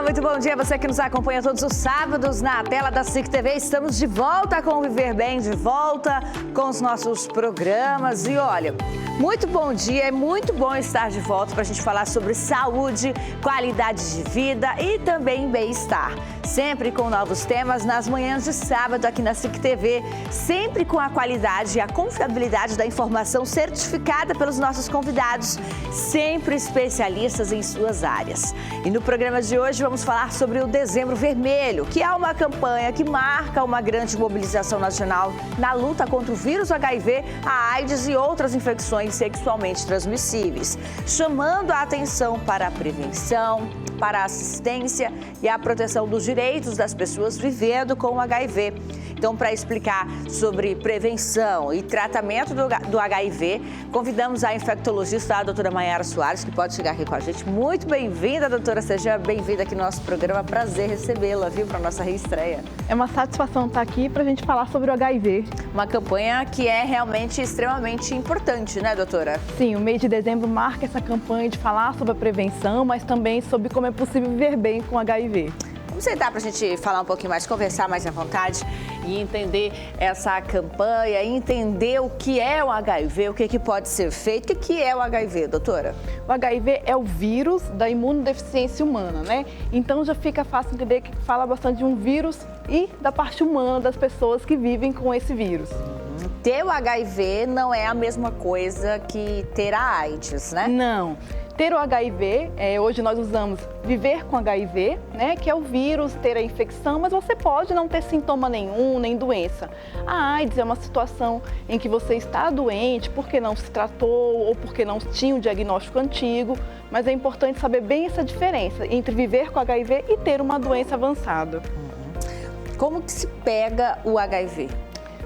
muito bom dia. Você que nos acompanha todos os sábados na tela da SIC TV. Estamos de volta com o Viver Bem, de volta com os nossos programas. E olha, muito bom dia, é muito bom estar de volta para a gente falar sobre saúde, qualidade de vida e também bem-estar. Sempre com novos temas nas manhãs de sábado aqui na SIC TV, sempre com a qualidade e a confiabilidade da informação certificada pelos nossos convidados, sempre especialistas em suas áreas. E no programa de hoje vamos falar sobre o Dezembro Vermelho, que é uma campanha que marca uma grande mobilização nacional na luta contra o vírus HIV, a AIDS e outras infecções sexualmente transmissíveis, chamando a atenção para a prevenção, para a assistência e a proteção dos direitos das pessoas vivendo com o HIV. Então, para explicar sobre prevenção e tratamento do HIV, convidamos a infectologista, a doutora Maiara Soares, que pode chegar aqui com a gente. Muito bem-vinda, doutora. Seja bem-vinda aqui no nosso programa. Prazer recebê-la, viu, para a nossa reestreia. É uma satisfação estar aqui para a gente falar sobre o HIV. Uma campanha que é realmente extremamente importante, né, doutora? Sim, o mês de dezembro marca essa campanha de falar sobre a prevenção, mas também sobre como é possível viver bem com HIV. Vamos sentar para a gente falar um pouquinho mais, conversar mais à vontade e entender essa campanha, entender o que é o HIV, o que pode ser feito. O que é o HIV, doutora? O HIV é o vírus da imunodeficiência humana, né? Então já fica fácil entender que fala bastante de um vírus e da parte humana das pessoas que vivem com esse vírus. Ter o HIV não é a mesma coisa que ter a AIDS, né? Não. Ter o HIV, hoje nós usamos viver com HIV, né, que é o vírus, ter a infecção, mas você pode não ter sintoma nenhum, nem doença. A AIDS é uma situação em que você está doente porque não se tratou ou porque não tinha um diagnóstico antigo, mas é importante saber bem essa diferença entre viver com HIV e ter uma doença avançada. Como que se pega o HIV?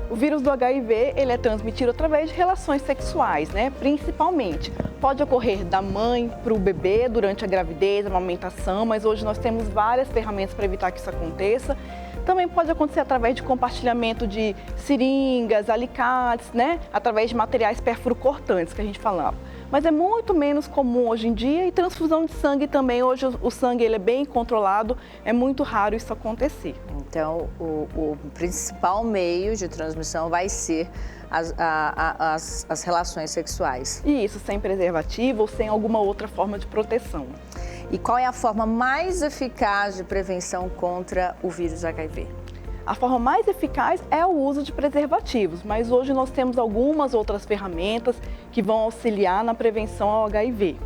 O vírus do HIV, ele é transmitido através de relações sexuais, né? Principalmente. Pode ocorrer da mãe para o bebê durante a gravidez, a amamentação, mas hoje nós temos várias ferramentas para evitar que isso aconteça. Também pode acontecer através de compartilhamento de seringas, alicates, né? Através de materiais perfuro-cortantes que a gente falava. Mas é muito menos comum hoje em dia e transfusão de sangue também. Hoje o sangue ele é bem controlado, é muito raro isso acontecer. Então, o principal meio de transmissão vai ser as relações sexuais. E isso sem preservativo ou sem alguma outra forma de proteção. E qual é a forma mais eficaz de prevenção contra o vírus HIV? A forma mais eficaz é o uso de preservativos, mas hoje nós temos algumas outras ferramentas que vão auxiliar na prevenção ao HIV.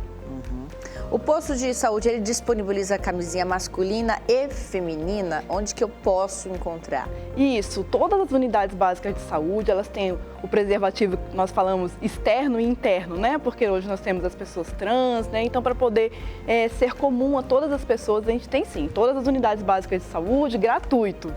O posto de saúde, ele disponibiliza camisinha masculina e feminina, onde que eu posso encontrar? Isso, todas as unidades básicas de saúde, elas têm o preservativo que nós falamos externo e interno, né? Porque hoje nós temos as pessoas trans, né? Então, para poder ser comum a todas as pessoas, a gente tem sim, todas as unidades básicas de saúde, gratuito.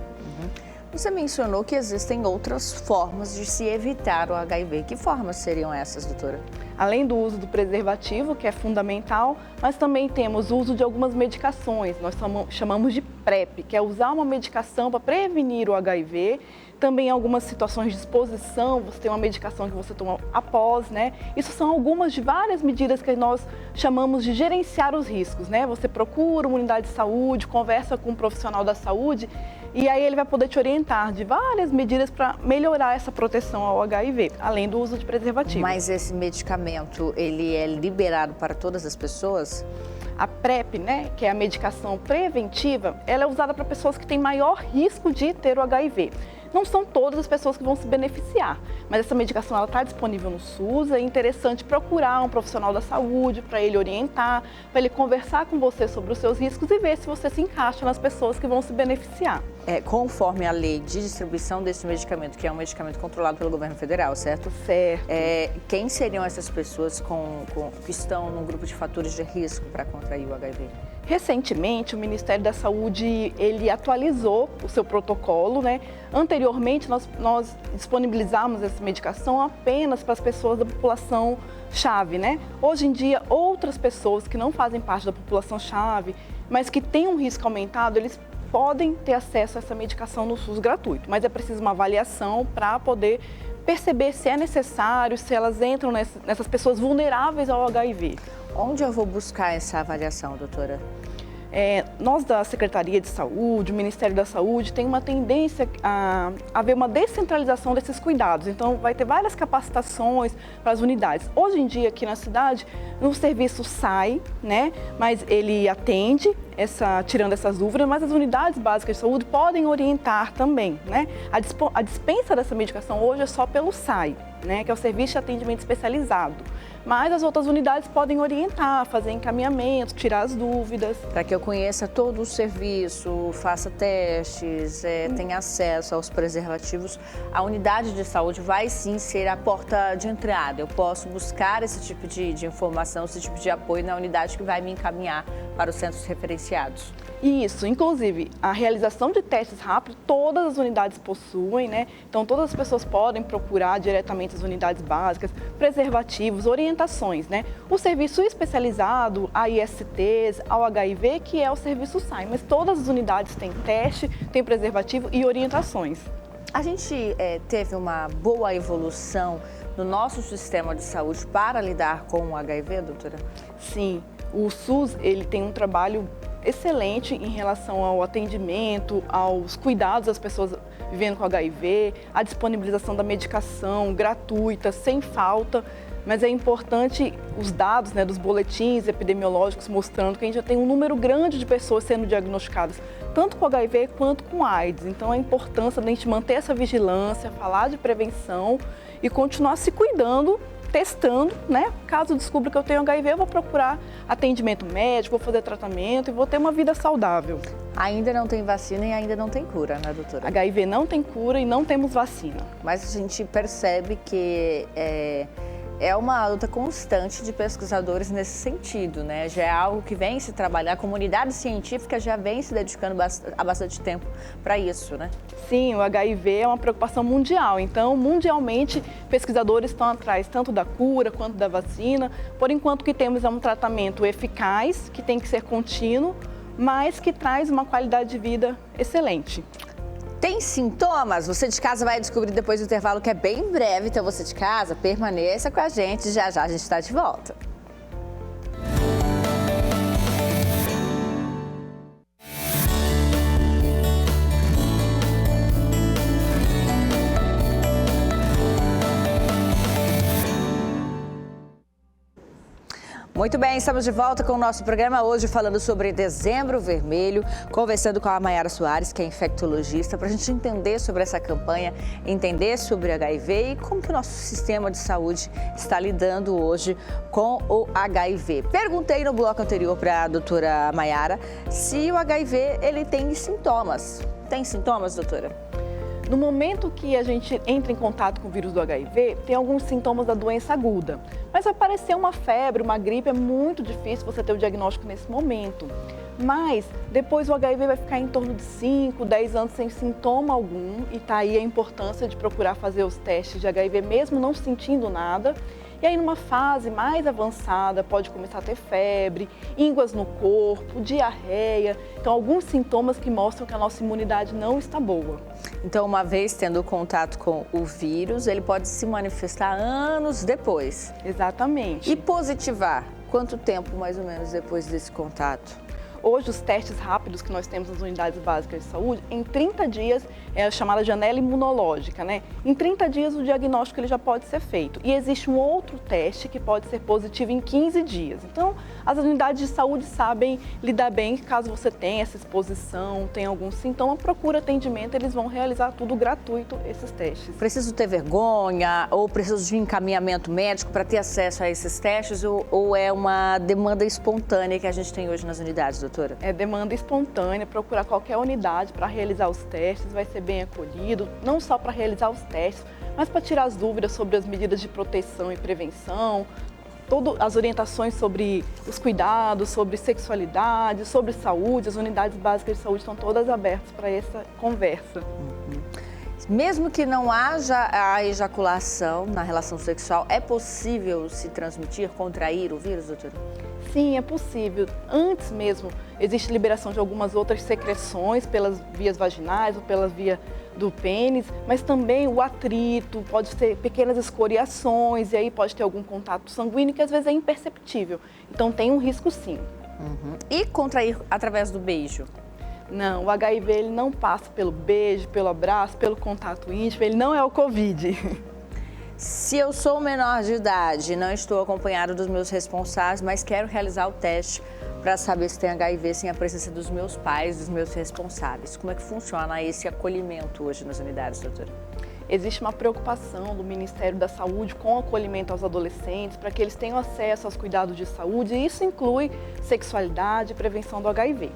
Você mencionou que existem outras formas de se evitar o HIV. Que formas seriam essas, doutora? Além do uso do preservativo, que é fundamental, mas também temos o uso de algumas medicações. Nós chamamos de PrEP, que é usar uma medicação para prevenir o HIV. Também em algumas situações de exposição, você tem uma medicação que você toma após, né? Isso são algumas de várias medidas que nós chamamos de gerenciar os riscos, né? Você procura uma unidade de saúde, conversa com um profissional da saúde e aí ele vai poder te orientar de várias medidas para melhorar essa proteção ao HIV, além do uso de preservativo. Mas esse medicamento, ele é liberado para todas as pessoas? A PrEP, né, que é a medicação preventiva, ela é usada para pessoas que têm maior risco de ter o HIV. Não são todas as pessoas que vão se beneficiar, mas essa medicação está disponível no SUS. É interessante procurar um profissional da saúde para ele orientar, para ele conversar com você sobre os seus riscos e ver se você se encaixa nas pessoas que vão se beneficiar. Conforme a lei de distribuição desse medicamento, que é um medicamento controlado pelo governo federal, certo? Certo. Quem seriam essas pessoas que estão no grupo de fatores de risco para contrair o HIV? Recentemente, o Ministério da Saúde, ele atualizou o seu protocolo, né? Anteriormente, nós disponibilizamos essa medicação apenas para as pessoas da população-chave, né? Hoje em dia, outras pessoas que não fazem parte da população-chave, mas que têm um risco aumentado, eles podem ter acesso a essa medicação no SUS gratuito, mas é preciso uma avaliação para poder perceber se é necessário, se elas entram nessas pessoas vulneráveis ao HIV. Onde eu vou buscar essa avaliação, doutora? Nós da Secretaria de Saúde, o Ministério da Saúde, tem uma tendência a haver uma descentralização desses cuidados. Então, vai ter várias capacitações para as unidades. Hoje em dia, aqui na cidade, o serviço sai, né? Mas ele atende, tirando essas dúvidas, mas as unidades básicas de saúde podem orientar também, né? A dispensa dessa medicação hoje é só pelo SAI, né? Que é o Serviço de Atendimento Especializado. Mas as outras unidades podem orientar, fazer encaminhamento, tirar as dúvidas. Para que eu conheça todo o serviço, faça testes, tenha acesso aos preservativos, a unidade de saúde vai sim ser a porta de entrada. Eu posso buscar esse tipo de informação, esse tipo de apoio na unidade que vai me encaminhar para os centros referenciados. Isso, inclusive a realização de testes rápidos, todas as unidades possuem, né? Então todas as pessoas podem procurar diretamente as unidades básicas, preservativos, orientações, né? O serviço especializado, a ISTs, ao HIV, que é o serviço SAI, mas todas as unidades têm teste, têm preservativo e orientações. A gente teve uma boa evolução no nosso sistema de saúde para lidar com o HIV, doutora? Sim, o SUS ele tem um trabalho excelente em relação ao atendimento, aos cuidados das pessoas vivendo com HIV, a disponibilização da medicação gratuita, sem falta, mas é importante os dados, né, dos boletins epidemiológicos mostrando que a gente já tem um número grande de pessoas sendo diagnosticadas, tanto com HIV quanto com AIDS. Então a importância da gente manter essa vigilância, falar de prevenção e continuar se cuidando, testando, né? Caso descubra que eu tenho HIV, eu vou procurar atendimento médico, vou fazer tratamento e vou ter uma vida saudável. Ainda não tem vacina e ainda não tem cura, né, doutora? HIV não tem cura e não temos vacina. Mas a gente percebe que é uma luta constante de pesquisadores nesse sentido, né? Já é algo que vem se trabalhar, a comunidade científica já vem se dedicando há bastante tempo para isso, né? Sim, o HIV é uma preocupação mundial, então mundialmente pesquisadores estão atrás tanto da cura quanto da vacina. Por enquanto o que temos é um tratamento eficaz, que tem que ser contínuo, mas que traz uma qualidade de vida excelente. Tem sintomas? Você de casa vai descobrir depois do intervalo, que é bem breve. Então você de casa, permaneça com a gente. Já já a gente está de volta. Muito bem, estamos de volta com o nosso programa hoje falando sobre Dezembro Vermelho, conversando com a Maiara Soares, que é infectologista, para a gente entender sobre essa campanha, entender sobre HIV e como que o nosso sistema de saúde está lidando hoje com o HIV. Perguntei no bloco anterior para a doutora Maiara se o HIV ele tem sintomas. Tem sintomas, doutora? No momento que a gente entra em contato com o vírus do HIV, tem alguns sintomas da doença aguda. Mas aparecer uma febre, uma gripe, é muito difícil você ter o diagnóstico nesse momento. Mas depois o HIV vai ficar em torno de 5, 10 anos sem sintoma algum. E tá aí a importância de procurar fazer os testes de HIV mesmo não sentindo nada. E aí, numa fase mais avançada, pode começar a ter febre, ínguas no corpo, diarreia. Então, alguns sintomas que mostram que a nossa imunidade não está boa. Então, uma vez tendo contato com o vírus, ele pode se manifestar anos depois. Exatamente. E positivar? Quanto tempo, mais ou menos, depois desse contato? Hoje, os testes rápidos que nós temos nas unidades básicas de saúde, em 30 dias, é a chamada janela imunológica, né? Em 30 dias, o diagnóstico ele já pode ser feito. E existe um outro teste que pode ser positivo em 15 dias. Então, as unidades de saúde sabem lidar bem, caso você tenha essa exposição, tenha algum sintoma, procura atendimento, eles vão realizar tudo gratuito, esses testes. Preciso ter vergonha ou preciso de encaminhamento médico para ter acesso a esses testes ou é uma demanda espontânea que a gente tem hoje nas unidades, doutora? É demanda espontânea, procurar qualquer unidade para realizar os testes, vai ser bem acolhido, não só para realizar os testes, mas para tirar as dúvidas sobre as medidas de proteção e prevenção, todas as orientações sobre os cuidados, sobre sexualidade, sobre saúde. As unidades básicas de saúde estão todas abertas para essa conversa. Mesmo que não haja a ejaculação na relação sexual, é possível se transmitir, contrair o vírus, doutora? Sim, é possível. Antes mesmo, existe liberação de algumas outras secreções pelas vias vaginais ou pela via do pênis, mas também o atrito, pode ter pequenas escoriações e aí pode ter algum contato sanguíneo que às vezes é imperceptível. Então tem um risco sim. E contrair através do beijo? Não, o HIV ele não passa pelo beijo, pelo abraço, pelo contato íntimo, ele não é o Covid. Se eu sou menor de idade, não estou acompanhado dos meus responsáveis, mas quero realizar o teste para saber se tem HIV sem a presença dos meus pais, dos meus responsáveis. Como é que funciona esse acolhimento hoje nas unidades, doutora? Existe uma preocupação do Ministério da Saúde com o acolhimento aos adolescentes para que eles tenham acesso aos cuidados de saúde e isso inclui sexualidade e prevenção do HIV.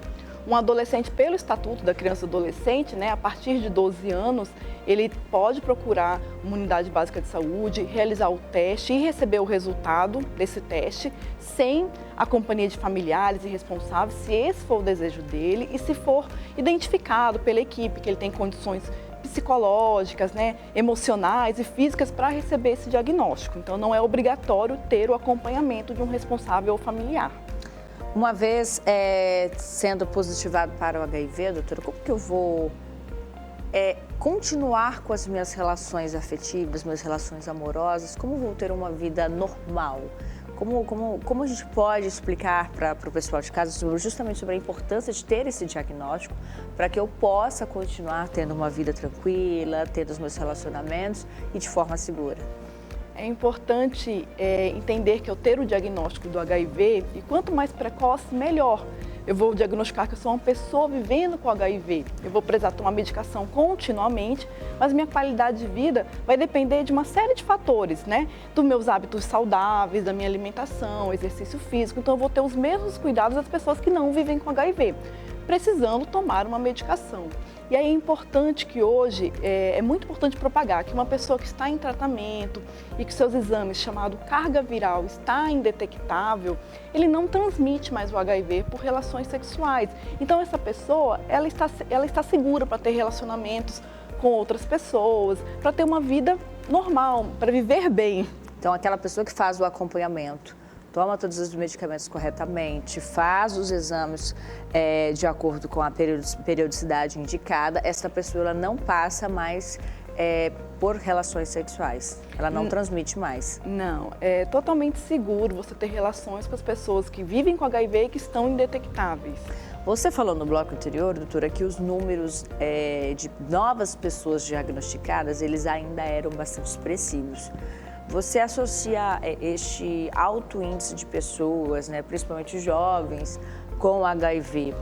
Um adolescente, pelo Estatuto da Criança e Adolescente, a partir de 12 anos, ele pode procurar uma unidade básica de saúde, realizar o teste e receber o resultado desse teste sem a companhia de familiares e responsáveis, se esse for o desejo dele e se for identificado pela equipe que ele tem condições psicológicas, emocionais e físicas para receber esse diagnóstico. Então, não é obrigatório ter o acompanhamento de um responsável ou familiar. Uma vez sendo positivado para o HIV, doutora, como que eu vou continuar com as minhas relações afetivas, minhas relações amorosas? Como vou ter uma vida normal? Como a gente pode explicar para o pessoal de casa justamente sobre a importância de ter esse diagnóstico para que eu possa continuar tendo uma vida tranquila, tendo os meus relacionamentos e de forma segura? É importante entender que eu ter o diagnóstico do HIV, e quanto mais precoce, melhor. Eu vou diagnosticar que eu sou uma pessoa vivendo com HIV. Eu vou precisar tomar medicação continuamente, mas minha qualidade de vida vai depender de uma série de fatores, dos meus hábitos saudáveis, da minha alimentação, exercício físico. Então eu vou ter os mesmos cuidados das pessoas que não vivem com HIV, precisando tomar uma medicação. E aí é importante que hoje, é muito importante propagar que uma pessoa que está em tratamento e que seus exames, chamado carga viral, está indetectável, ele não transmite mais o HIV por relações sexuais. Então essa pessoa, ela está segura para ter relacionamentos com outras pessoas, para ter uma vida normal, para viver bem. Então aquela pessoa que faz o acompanhamento, toma todos os medicamentos corretamente, faz os exames de acordo com a periodicidade indicada, essa pessoa ela não passa mais por relações sexuais, ela não transmite mais. Não, é totalmente seguro você ter relações com as pessoas que vivem com HIV e que estão indetectáveis. Você falou no bloco anterior, doutora, que os números de novas pessoas diagnosticadas, eles ainda eram bastante expressivos. Você associa este alto índice de pessoas, principalmente jovens, com HIV,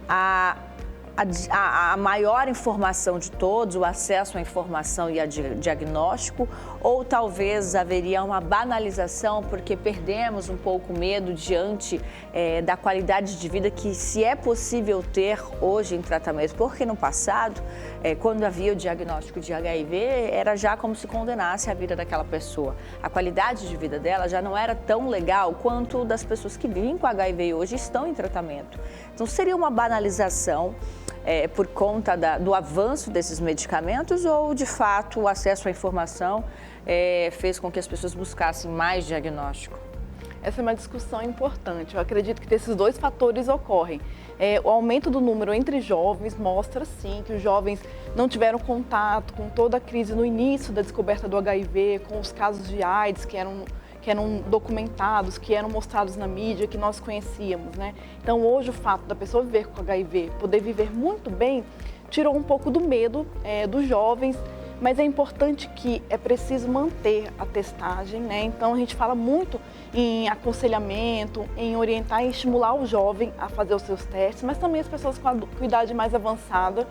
a maior informação de todos, o acesso à informação e a diagnóstico, ou talvez haveria uma banalização porque perdemos um pouco o medo diante da qualidade de vida que se é possível ter hoje em tratamento, porque no passado, quando havia o diagnóstico de HIV, era já como se condenasse a vida daquela pessoa. A qualidade de vida dela já não era tão legal quanto das pessoas que vivem com HIV e hoje estão em tratamento. Então seria uma banalização por conta do avanço desses medicamentos ou, de fato, o acesso à informação fez com que as pessoas buscassem mais diagnóstico? Essa é uma discussão importante. Eu acredito que esses dois fatores ocorrem. O aumento do número entre jovens mostra, sim, que os jovens não tiveram contato com toda a crise no início da descoberta do HIV, com os casos de AIDS que eram documentados, que eram mostrados na mídia, que nós conhecíamos, Então, hoje, o fato da pessoa viver com HIV, poder viver muito bem, tirou um pouco do medo dos jovens, mas é importante que é preciso manter a testagem, Então, a gente fala muito em aconselhamento, em orientar e estimular o jovem a fazer os seus testes, mas também as pessoas com a idade mais avançada,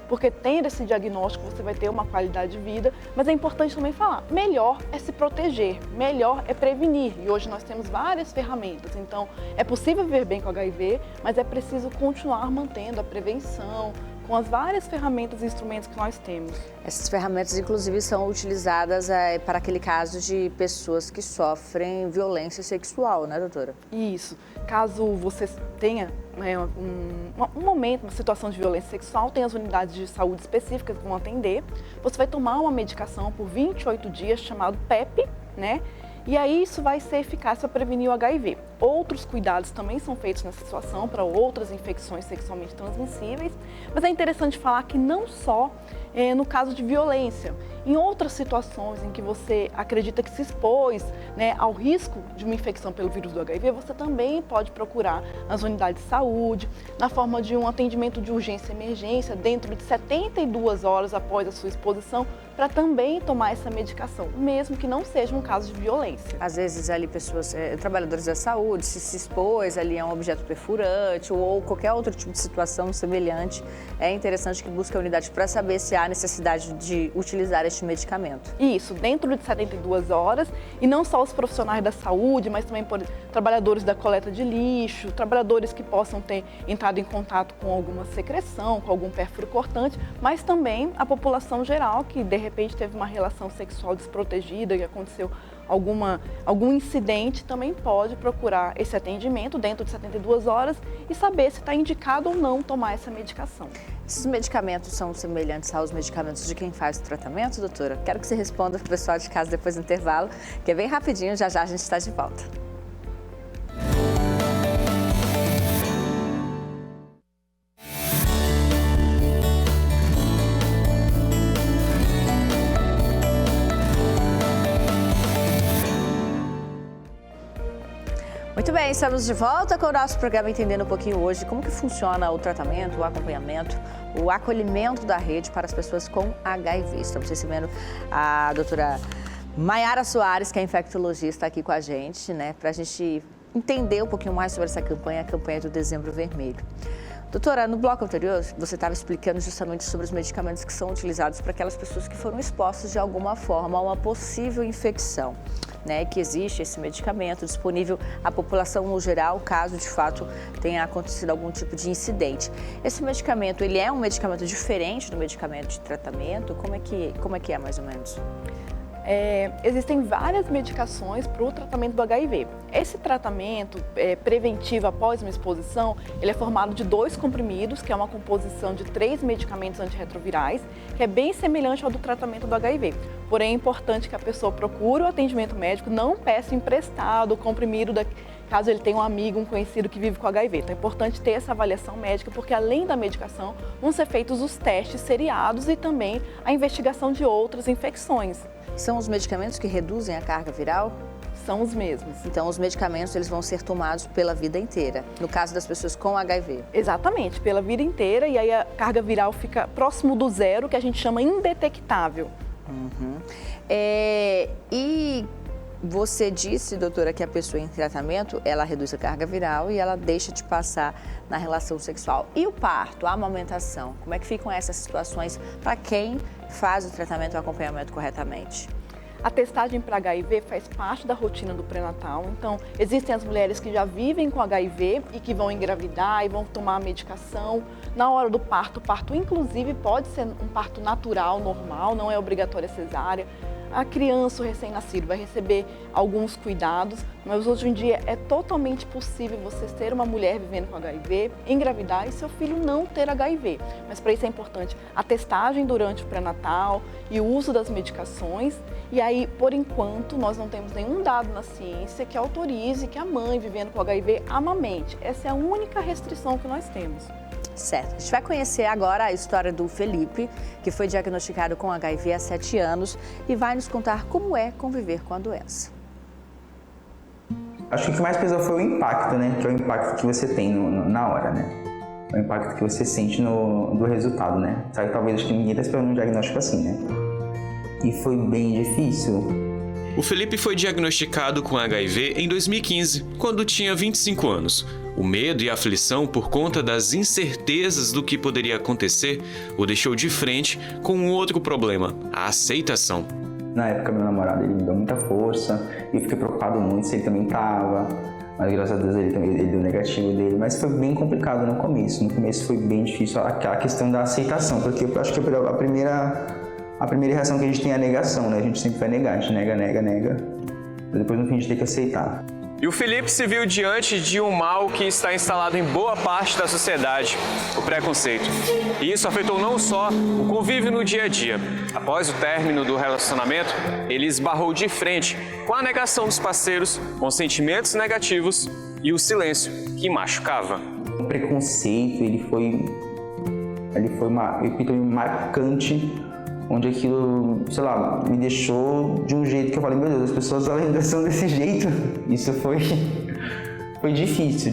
porque tendo esse diagnóstico você vai ter uma qualidade de vida, mas é importante também falar, melhor é se proteger, melhor é prevenir. E hoje nós temos várias ferramentas, então é possível viver bem com HIV, mas é preciso continuar mantendo a prevenção, com as várias ferramentas e instrumentos que nós temos. Essas ferramentas, inclusive, são utilizadas para aquele caso de pessoas que sofrem violência sexual, né, doutora? Isso. Caso você tenha um momento, uma situação de violência sexual, tem as unidades de saúde específicas que vão atender. Você vai tomar uma medicação por 28 dias, chamado PEP, E aí isso vai ser eficaz para prevenir o HIV. outros cuidados também são feitos nessa situação para outras infecções sexualmente transmissíveis, mas é interessante falar que não só no caso de violência, em outras situações em que você acredita que se expôs, né, ao risco de uma infecção pelo vírus do HIV, você também pode procurar as unidades de saúde, na forma de um atendimento de urgência e emergência, dentro de 72 horas após a sua exposição, para também tomar essa medicação, mesmo que não seja um caso de violência. Às vezes ali pessoas, trabalhadores da saúde, se expôs ali a um objeto perfurante ou qualquer outro tipo de situação semelhante, é interessante que busque a unidade para saber se há necessidade de utilizar este medicamento. Isso, dentro de 72 horas, e não só os profissionais da saúde, mas também por trabalhadores da coleta de lixo, trabalhadores que possam ter entrado em contato com alguma secreção, com algum pérfuro cortante, mas também a população geral que de repente teve uma relação sexual desprotegida, que aconteceu algum incidente, também pode procurar esse atendimento dentro de 72 horas e saber se está indicado ou não tomar essa medicação. Esses medicamentos são semelhantes aos medicamentos de quem faz o tratamento, doutora? Quero que você responda para o pessoal de casa depois do intervalo, que é bem rapidinho, já já a gente está de volta. Muito bem, estamos de volta com o nosso programa Entendendo um pouquinho hoje como que funciona o tratamento, o acompanhamento, o acolhimento da rede para as pessoas com HIV. Estamos recebendo a doutora Maiara Soares, que é infectologista, aqui com a gente, né, para a gente entender um pouquinho mais sobre essa campanha, a campanha do Dezembro Vermelho. Doutora, no bloco anterior, você estava explicando justamente sobre os medicamentos que são utilizados para aquelas pessoas que foram expostas de alguma forma a uma possível infecção, né? Que existe esse medicamento disponível à população no geral, caso de fato tenha acontecido algum tipo de incidente. Esse medicamento, ele é um medicamento diferente do medicamento de tratamento? Como é que é mais ou menos? Existem várias medicações para o tratamento do HIV. Esse tratamento preventivo após uma exposição, ele é formado de 2 comprimidos, que é uma composição de 3 medicamentos antirretrovirais, que é bem semelhante ao do tratamento do HIV. Porém, é importante que a pessoa procure o atendimento médico, não peça emprestado o comprimido caso ele tenha um amigo, um conhecido que vive com HIV. Então é importante ter essa avaliação médica, porque além da medicação, vão ser feitos os testes seriados e também a investigação de outras infecções. São os medicamentos que reduzem a carga viral? São os mesmos. Então, os medicamentos eles vão ser tomados pela vida inteira, no caso das pessoas com HIV? Exatamente, pela vida inteira, e aí a carga viral fica próximo do zero, que a gente chama indetectável. Uhum. E você disse, doutora, que a pessoa em tratamento, ela reduz a carga viral e ela deixa de passar na relação sexual. E o parto, a amamentação, como é que ficam essas situações para quem faz o tratamento e o acompanhamento corretamente? A testagem para HIV faz parte da rotina do pré-natal, então existem as mulheres que já vivem com HIV e que vão engravidar e vão tomar a medicação. Na hora do parto, o parto inclusive pode ser um parto natural, normal, não é obrigatória cesárea. A criança, o recém-nascido, vai receber alguns cuidados, mas hoje em dia é totalmente possível você ser uma mulher vivendo com HIV, engravidar e seu filho não ter HIV. Mas para isso é importante a testagem durante o pré-natal e o uso das medicações. E aí, por enquanto, nós não temos nenhum dado na ciência que autorize que a mãe vivendo com HIV amamente. Essa é a única restrição que nós temos. Certo. A gente vai conhecer agora a história do Felipe, que foi diagnosticado com HIV há 7 anos e vai nos contar como é conviver com a doença. Acho que o que mais pesou foi o impacto, né? Que é o impacto que você tem na hora, né? O impacto que você sente do resultado, né? Sabe, talvez acho que ninguém está esperando um diagnóstico assim, né? E foi bem difícil. O Felipe foi diagnosticado com HIV em 2015, quando tinha 25 anos. O medo e a aflição por conta das incertezas do que poderia acontecer o deixou de frente com um outro problema, a aceitação. Na época, meu namorado ele me deu muita força e eu fiquei preocupado muito se ele também estava. Mas graças a Deus ele deu negativo dele. Mas foi bem complicado no começo. No começo foi bem difícil a questão da aceitação, porque eu acho que a primeira reação que a gente tem é a negação, né? A gente sempre vai negar, a gente nega. Mas depois no fim a gente tem que aceitar. E o Felipe se viu diante de um mal que está instalado em boa parte da sociedade, o preconceito. E isso afetou não só o convívio no dia a dia. Após o término do relacionamento, ele esbarrou de frente com a negação dos parceiros, com sentimentos negativos e o silêncio que machucava. O preconceito, ele foi uma epítome marcante, onde aquilo, sei lá, me deixou de um jeito que eu falei, meu Deus, as pessoas ainda são desse jeito. Isso foi difícil.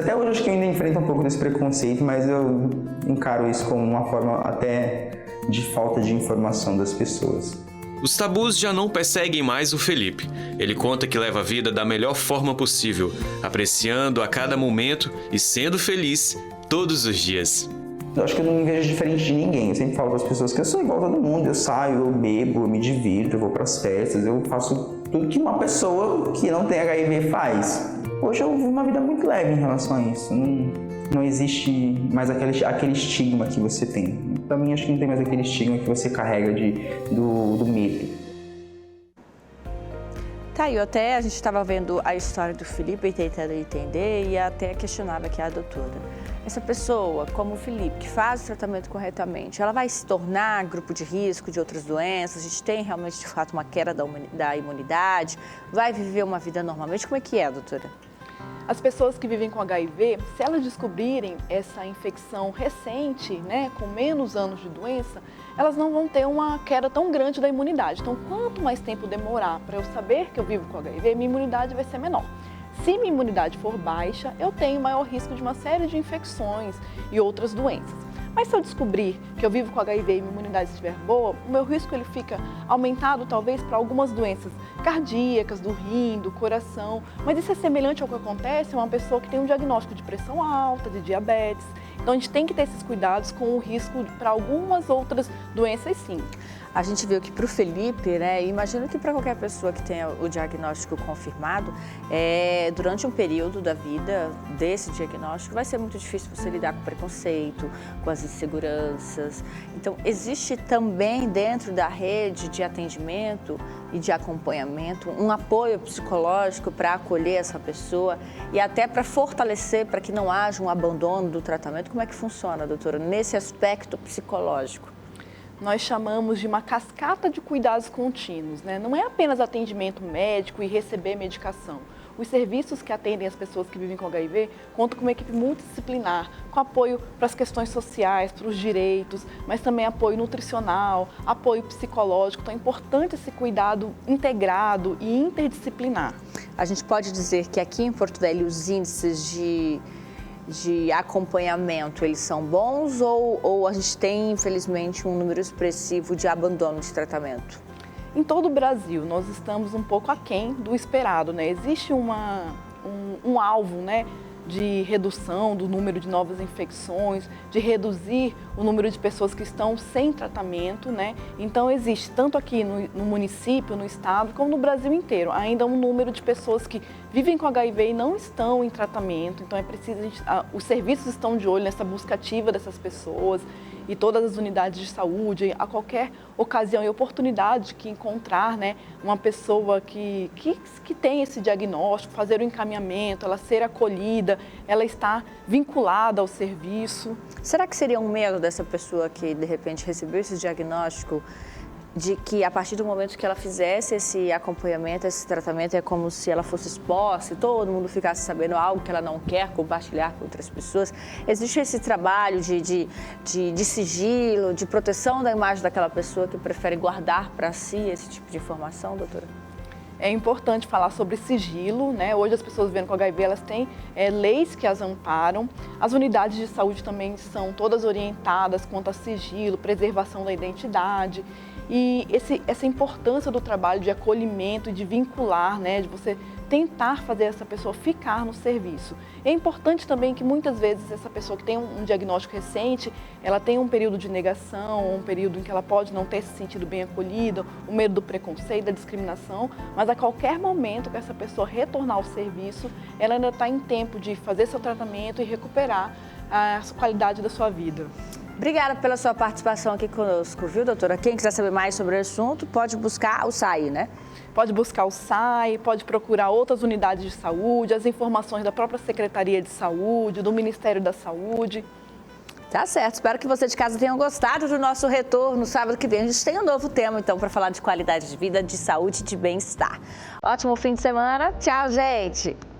Até hoje acho que eu ainda enfrento um pouco desse preconceito, mas eu encaro isso como uma forma até de falta de informação das pessoas. Os tabus já não perseguem mais o Felipe. Ele conta que leva a vida da melhor forma possível, apreciando a cada momento e sendo feliz todos os dias. Eu acho que eu não me vejo diferente de ninguém. Eu sempre falo para as pessoas que eu sou igual a todo mundo. Eu saio, eu bebo, eu me divirto, eu vou para as festas, eu faço tudo que uma pessoa que não tem HIV faz. Hoje eu vivo uma vida muito leve em relação a isso. Não existe mais aquele estigma que você tem. Para mim, acho que não tem mais aquele estigma que você carrega do medo. Tá, e até a gente estava vendo a história do Felipe e tentando entender e até questionava aqui a doutora. Essa pessoa, como o Felipe, que faz o tratamento corretamente, ela vai se tornar grupo de risco de outras doenças? A gente tem realmente, de fato, uma queda da imunidade? Vai viver uma vida normalmente? Como é que é, doutora? As pessoas que vivem com HIV, se elas descobrirem essa infecção recente, né, com menos anos de doença, elas não vão ter uma queda tão grande da imunidade. Então, quanto mais tempo demorar para eu saber que eu vivo com HIV, minha imunidade vai ser menor. Se minha imunidade for baixa, eu tenho maior risco de uma série de infecções e outras doenças. Mas se eu descobrir que eu vivo com HIV e minha imunidade estiver boa, o meu risco ele fica aumentado talvez para algumas doenças cardíacas, do rim, do coração. Mas isso é semelhante ao que acontece a uma pessoa que tem um diagnóstico de pressão alta, de diabetes. Então a gente tem que ter esses cuidados com o risco para algumas outras doenças, sim. A gente viu que para o Felipe, né, imagino que para qualquer pessoa que tenha o diagnóstico confirmado, durante um período da vida desse diagnóstico, vai ser muito difícil você lidar com o preconceito, com as inseguranças. Então, existe também dentro da rede de atendimento e de acompanhamento um apoio psicológico para acolher essa pessoa e até para fortalecer, para que não haja um abandono do tratamento. Como é que funciona, doutora, nesse aspecto psicológico? Nós chamamos de uma cascata de cuidados contínuos, né? Não é apenas atendimento médico e receber medicação. Os serviços que atendem as pessoas que vivem com HIV contam com uma equipe multidisciplinar, com apoio para as questões sociais, para os direitos, mas também apoio nutricional, apoio psicológico. Então é importante esse cuidado integrado e interdisciplinar. A gente pode dizer que aqui em Porto Velho os índices de acompanhamento, eles são bons ou a gente tem, infelizmente, um número expressivo de abandono de tratamento? Em todo o Brasil, nós estamos um pouco aquém do esperado, né? Existe um alvo, né, de redução do número de novas infecções, de reduzir o número de pessoas que estão sem tratamento, né? Então existe, tanto aqui no município, no estado, como no Brasil inteiro, ainda um número de pessoas que vivem com HIV e não estão em tratamento. Então é preciso, os serviços estão de olho nessa busca ativa dessas pessoas e todas as unidades de saúde, a qualquer ocasião e oportunidade que encontrar, né, uma pessoa que tem esse diagnóstico, fazer o encaminhamento, ela ser acolhida, ela estar vinculada ao serviço. Será que seria um medo dessa pessoa que, de repente, recebeu esse diagnóstico, de que a partir do momento que ela fizesse esse acompanhamento, esse tratamento, é como se ela fosse exposta e todo mundo ficasse sabendo algo que ela não quer compartilhar com outras pessoas? Existe esse trabalho de sigilo, de proteção da imagem daquela pessoa que prefere guardar para si esse tipo de informação, doutora? É importante falar sobre sigilo, né? Hoje as pessoas vivendo com HIV, elas têm leis que as amparam. As unidades de saúde também são todas orientadas quanto a sigilo, preservação da identidade. E essa importância do trabalho de acolhimento e de vincular, né, de você tentar fazer essa pessoa ficar no serviço. É importante também que muitas vezes essa pessoa que tem um diagnóstico recente, ela tem um período de negação, um período em que ela pode não ter se sentido bem acolhida, o medo do preconceito, da discriminação, mas a qualquer momento que essa pessoa retornar ao serviço, ela ainda está em tempo de fazer seu tratamento e recuperar a qualidade da sua vida. Obrigada pela sua participação aqui conosco, viu, doutora? Quem quiser saber mais sobre o assunto, pode buscar o SAI, né? pode buscar o SAI, pode procurar outras unidades de saúde, as informações da própria Secretaria de Saúde, do Ministério da Saúde. Tá certo, espero que você de casa tenham gostado do nosso retorno. Sábado que vem a gente tem um novo tema, então, para falar de qualidade de vida, de saúde e de bem-estar. Ótimo fim de semana. Tchau, gente!